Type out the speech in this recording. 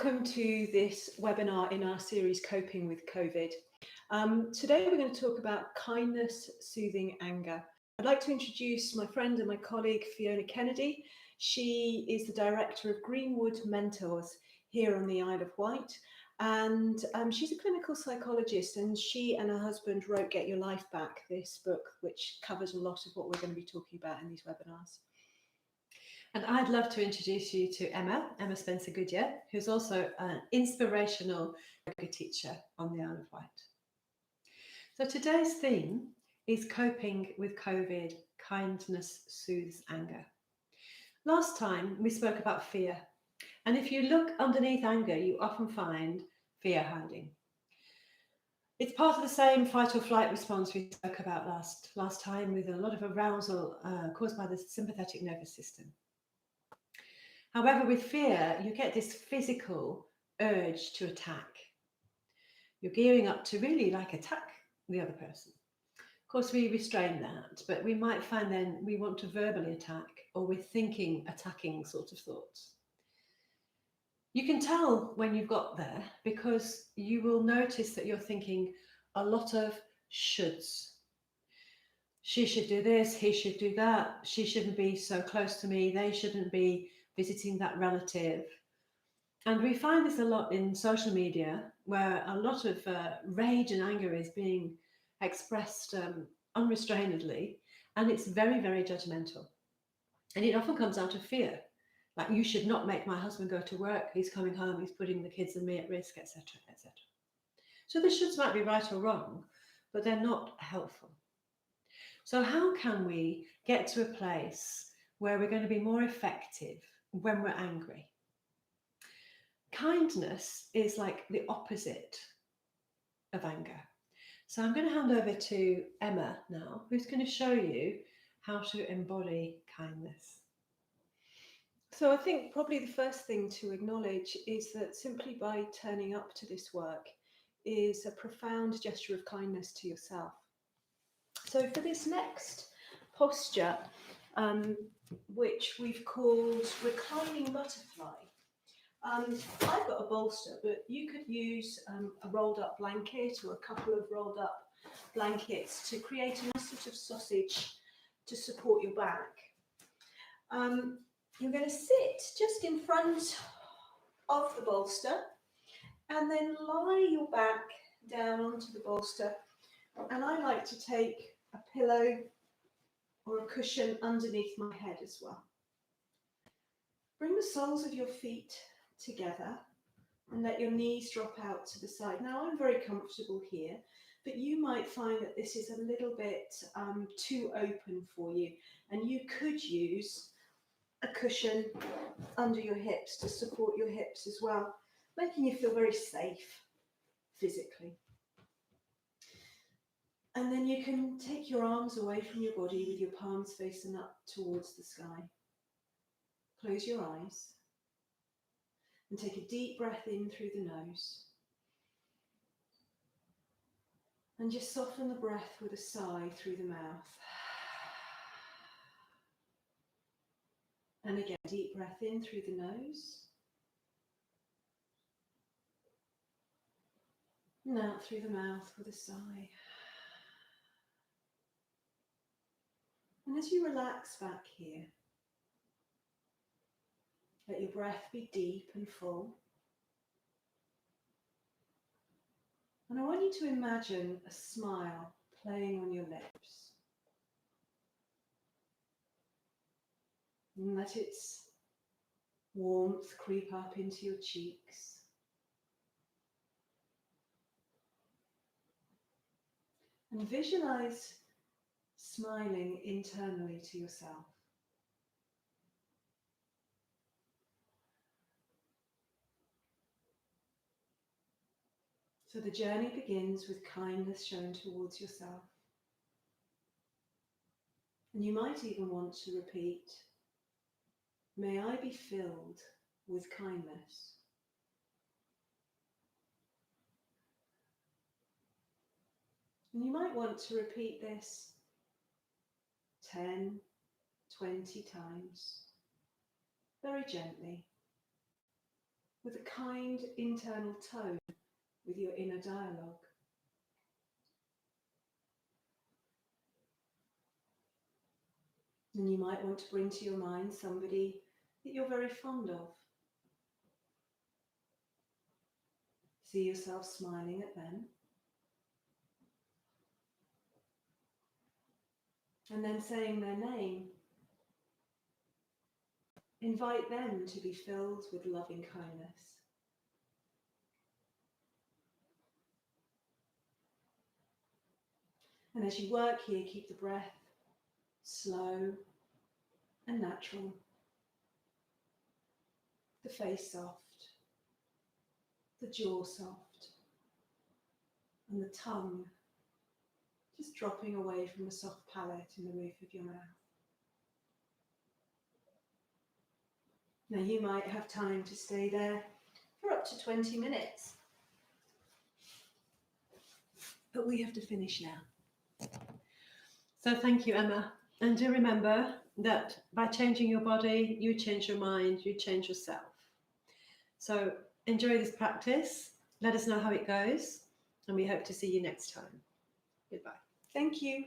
welcome to this webinar in our series Coping with COVID. Today we're going to talk about kindness, soothing anger. I'd like to introduce my friend and my colleague Fiona Kennedy. She is the director of Greenwood Mentors here on the Isle of Wight, and she's a clinical psychologist, and she and her husband wrote Get Your Life Back, this book which covers a lot of what we're going to be talking about in these webinars. And I'd love to introduce you to Emma Spencer-Goodier, who's also an inspirational yoga teacher on the Isle of Wight. So today's theme is coping with COVID, kindness soothes anger. Last time we spoke about fear, and if you look underneath anger, you often find fear hiding. It's part of the same fight or flight response we spoke about last time, with a lot of arousal caused by the sympathetic nervous system. However, with fear, you get this physical urge to attack. You're gearing up to really attack the other person. Of course, we restrain that, but we might find then we want to verbally attack, or we're thinking attacking sort of thoughts. You can tell when you've got there because you will notice that you're thinking a lot of shoulds. She should do this, he should do that, she shouldn't be so close to me, they shouldn't be visiting that relative. And we find this a lot in social media, where a lot of rage and anger is being expressed unrestrainedly, and it's very, very judgmental. And it often comes out of fear, like, you should not make my husband go to work, he's coming home, he's putting the kids and me at risk, etc., etc. So the shoulds might be right or wrong, but they're not helpful. So how can we get to a place where we're going to be more effective when we're angry? Kindness is like the opposite of anger. So I'm going to hand over to Emma now, who's going to show you how to embody kindness. So I think probably the first thing to acknowledge is that simply by turning up to this work is a profound gesture of kindness to yourself. So for this next posture, which we've called Reclining Butterfly, I've got a bolster, but you could use a rolled up blanket or a couple of rolled up blankets to create a nice sort of sausage to support your back. You're going to sit just in front of the bolster and then lie your back down onto the bolster. And I like to take a pillow or a cushion underneath my head as well. Bring the soles of your feet together and let your knees drop out to the side. Now, I'm very comfortable here, but you might find that this is a little bit too open for you, and you could use a cushion under your hips to support your hips as well, making you feel very safe physically. And then you can take your arms away from your body with your palms facing up towards the sky. Close your eyes and take a deep breath in through the nose. And just soften the breath with a sigh through the mouth. And again, deep breath in through the nose. And out through the mouth with a sigh. And as you relax back here, let your breath be deep and full. And I want you to imagine a smile playing on your lips. And let its warmth creep up into your cheeks. And visualize smiling internally to yourself. So the journey begins with kindness shown towards yourself. And you might even want to repeat, "May I be filled with kindness." And you might want to repeat this 10, 20 times, very gently. with a kind internal tone with your inner dialogue. And you might want to bring to your mind somebody that you're very fond of. See yourself smiling at them. And then saying their name. Invite them to be filled with loving kindness. And as you work here, keep the breath slow and natural. The face soft, the jaw soft, and the tongue just dropping away from the soft palate in the roof of your mouth. Now you might have time to stay there for up to 20 minutes. But we have to finish now. So thank you, Emma. And do remember that by changing your body, you change your mind, you change yourself. So enjoy this practice. Let us know how it goes. And we hope to see you next time. Goodbye. Thank you.